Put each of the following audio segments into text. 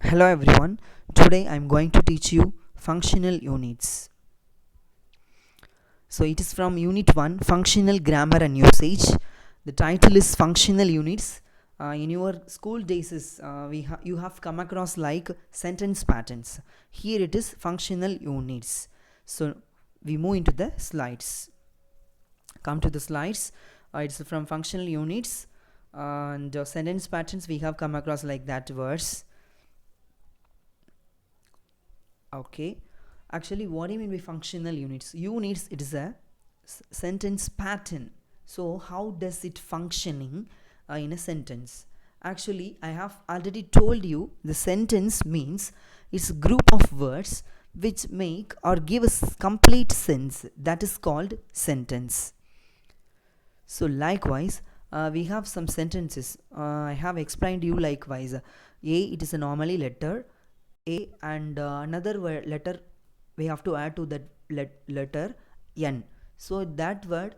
Hello everyone. Today I am going to teach you functional units. So it is from Unit 1, Functional Grammar and Usage. The title is Functional Units. In your school days, you have come across like sentence patterns. Here it is functional units. So we move into the slides. Come to the slides. It's from functional units and sentence patterns. We have come across like that words. Okay, actually what do you mean by functional units? Units, it is a sentence pattern. So how does it functioning in a sentence? Actually, I have already told you the sentence means it's a group of words which make or give a complete sense. That is called sentence. So likewise, we have some sentences. I have explained you likewise. A, it is a normally letter A, and another letter we have to add to that letter N. So that word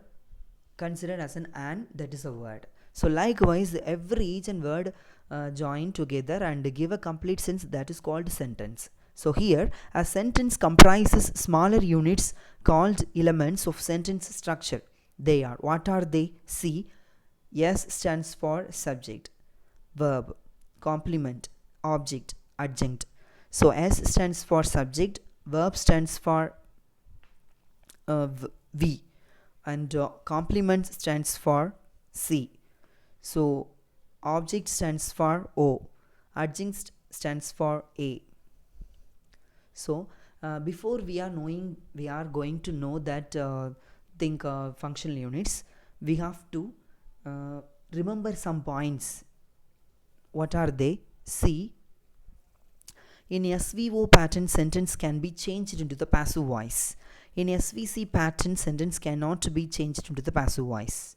considered as an, that is a word. So likewise, every each and word join together and give a complete sense, that is called sentence. So here a sentence comprises smaller units called elements of sentence structure. They are, what are they? See, S stands for subject, verb, complement, object, adjunct. So S stands for subject, verb stands for V, and complement stands for C. So object stands for O, adjunct stands for A. So before we are going to know that functional units, we have to remember some points. What are they? See, in SVO pattern, sentence can be changed into the passive voice. In SVC pattern, sentence cannot be changed into the passive voice.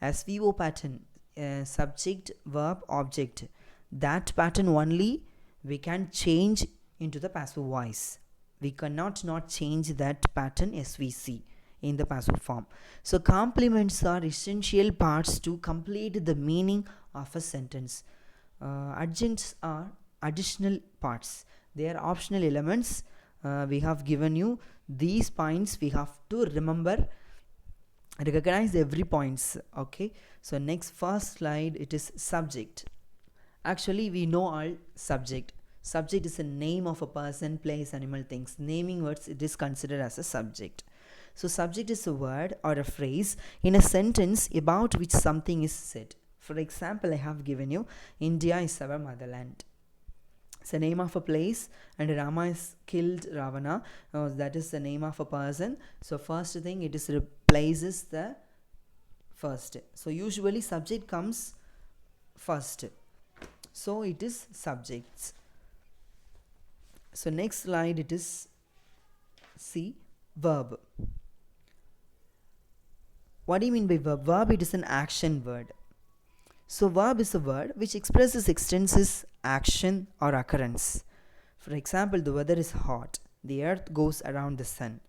SVO pattern, subject, verb, object, that pattern only we can change into the passive voice. We cannot not change that pattern SVC in the passive form. So complements are essential parts to complete the meaning of a sentence. Adjuncts are additional parts. They are optional elements. We have given you these points. We have to remember, recognize every points. Okay, so next first slide, it is subject. Actually we know all subject. Subject is a name of a person, place, animal, things. Naming words, it is considered as a subject. So subject is a word or a phrase in a sentence about which something is said. For example, I have given you India is our motherland. It's the name of a place, and Rama is killed Ravana. That is the name of a person. So first thing, it is replaces the first. So usually subject comes first. So it is subjects. So next slide, it is see, verb. What do you mean by verb? Verb, it is an action word. So verb is a word which expresses extensive action or occurrence. For example, the weather is hot. The earth goes around the sun.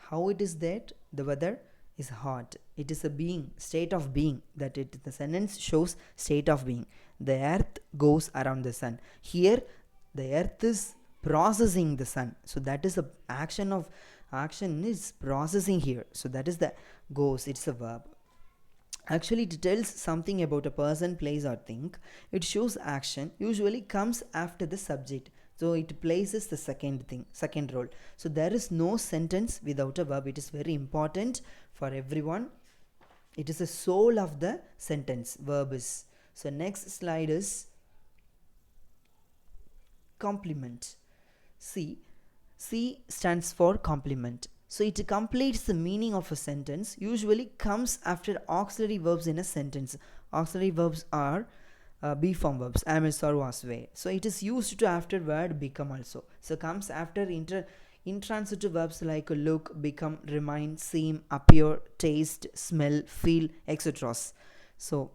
How it is that the weather is hot? It is a being, state of being. The sentence shows state of being. The earth goes around the sun. Here, the earth is processing the sun. So that is the action is processing here. So that is the goes. It's a verb. Actually, it tells something about a person, place, or thing. It shows action, usually comes after the subject. So it places the second role. So there is no sentence without a verb. It is very important for everyone. It is the soul of the sentence, verb is. So next slide is complement. C stands for complement. So it completes the meaning of a sentence, usually comes after auxiliary verbs in a sentence. Auxiliary verbs are be form verbs, am, is, or, was, were. So it is used to after word become also. So comes after intransitive verbs like look, become, remain, seem, appear, taste, smell, feel, etc. So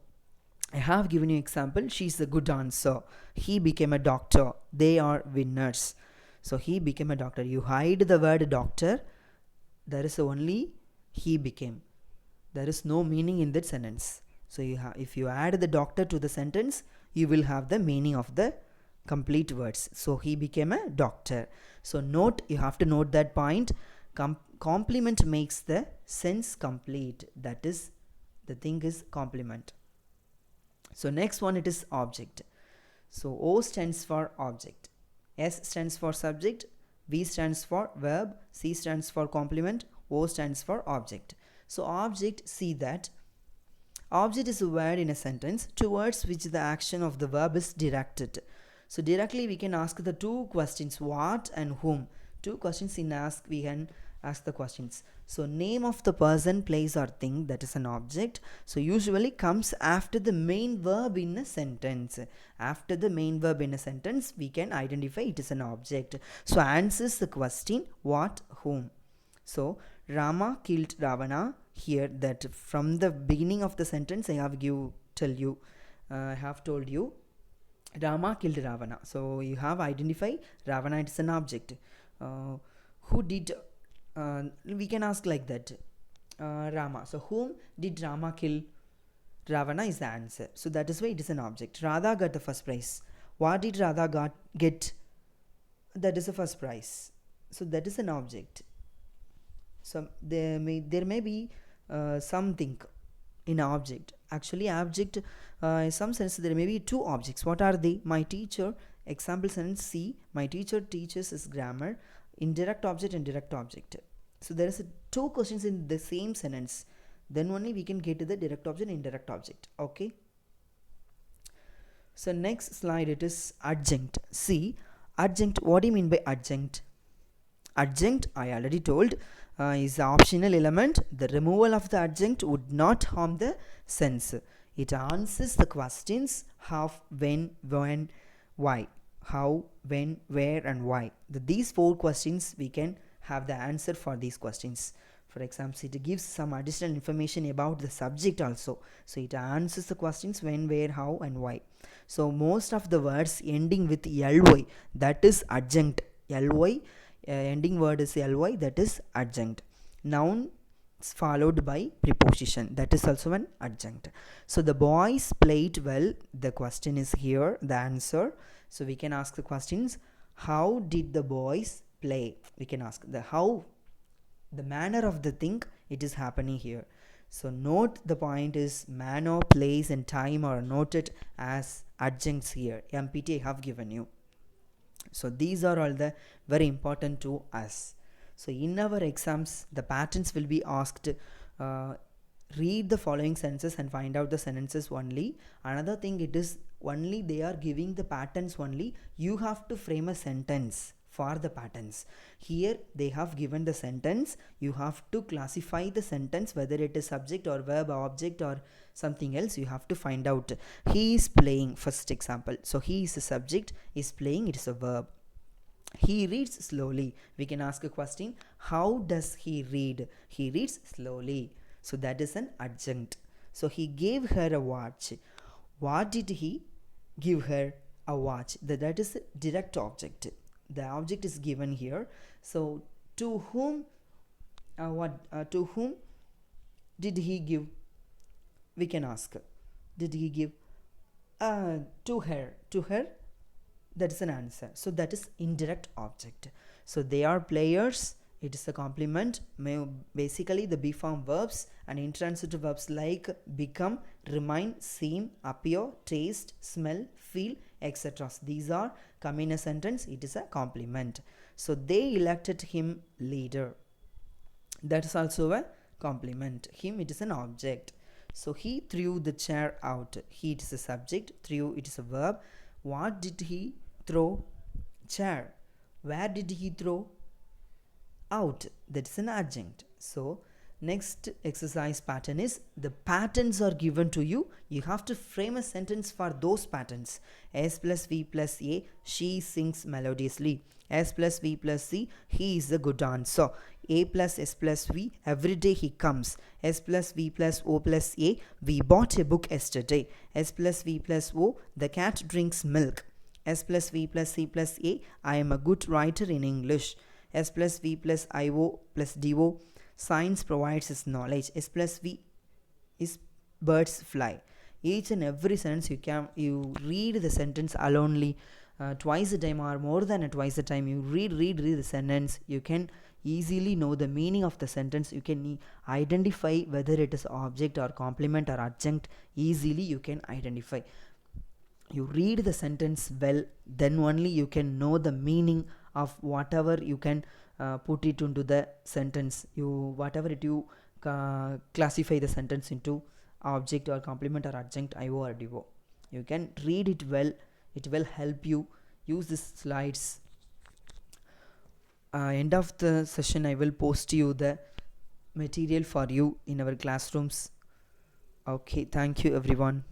I have given you example. She's a good dancer. He became a doctor. They are winners. So he became a doctor. You hide the word doctor. There is only he became. There is no meaning in that sentence. So if you add the doctor to the sentence, you will have the meaning of the complete words. So he became a doctor. So note, you have to note that point. Complement makes the sense complete. That is, the thing is complement. So next one, it is object. So O stands for object, S stands for subject, V stands for verb, C stands for complement, O stands for object. So object, see that object is a word in a sentence towards which the action of the verb is directed. So directly we can ask the two questions, what and whom. Two questions in ask, we can ask the questions. So name of the person, place or thing, that is an object. So usually comes after the main verb in a sentence. After the main verb in a sentence, we can identify it is an object. So answers the question what, whom. So Rama killed Ravana. Here, that from the beginning of the sentence I have told you Rama killed Ravana. So you have identified Ravana, it is an object. Who did we can ask like that, Rama. So whom did Rama kill? Ravana is the answer. So that is why it is an object. Radha got the first prize. What did Radha get? That is the first prize. So that is an object. So there may be something in an object. Actually, object, in some sense, there may be two objects. What are they? My teacher. Example sentence C. My teacher teaches is grammar. Indirect object and direct object. So there is two questions in the same sentence. Then only we can get to the direct object and indirect object. Okay. So next slide, it is adjunct. See, adjunct. What do you mean by adjunct? Adjunct, I already told, is an optional element. The removal of the adjunct would not harm the sense. It answers the questions how, when, why. How, when, where and why. These four questions we can have the answer for these questions. For example, it gives some additional information about the subject also. So it answers the questions when, where, how and why. So most of the words ending with ly, that is adjunct. Ly, ending word is ly, that is adjunct. Noun followed by preposition, that is also an adjunct. So the boys played well. The question is here, the answer. So we can ask the questions, how did the boys play? We can ask the how, the manner of the thing it is happening here. So note the point is manner, place and time are noted as adjuncts here. MPT I have given you. So these are all the very important to us. So in our exams, the patterns will be asked, read the following sentences and find out the sentences only. Another thing, it is only they are giving the patterns only. You have to frame a sentence for the patterns. Here they have given the sentence. You have to classify the sentence, whether it is subject or verb or object or something else. You have to find out. He is playing, first example. So he is a subject, is playing, it is a verb. He reads slowly. We can ask a question, how does he read? He reads slowly. So that is an adjunct. So he gave her a watch. What did he give her? A watch. That is a direct object. The object is given here. So to whom to whom did he give? We can ask, did he give? To her. To her, that is an answer. So that is indirect object. So they are players, it is a complement. Basically the be form verbs and intransitive verbs like become, remain, seem, appear, taste, smell, feel, etc. These are come in a sentence, it is a complement. So they elected him leader. That is also a complement. Him, it is an object. So he threw the chair out. He, it is a subject. Threw, it is a verb. What did he throw? Chair. Where did he throw? Out. That is an adjunct. So next exercise pattern is, the patterns are given to you. You have to frame a sentence for those patterns. S plus V plus A, she sings melodiously. S plus V plus C, he is a good dancer. A plus S plus V, every day he comes. S plus V plus O plus A, we bought a book yesterday. S plus V plus O, the cat drinks milk. S plus V plus C plus A, I am a good writer in English. S plus V plus IO plus DO, science provides his knowledge. S plus V is birds fly. Each and every sentence you read the sentence alonely, twice a time or more than a twice a time, you read the sentence, you can easily know the meaning of the sentence. You can identify whether it is object or complement or adjunct. Easily you can identify. You read the sentence well, then only you can know the meaning of whatever you can put it into the sentence. You whatever it you classify the sentence into object or complement or adjunct, IO or DO. You can read it well, it will help you. Use these slides. End of the session I will post you the material for you in our classrooms. Okay, thank you everyone.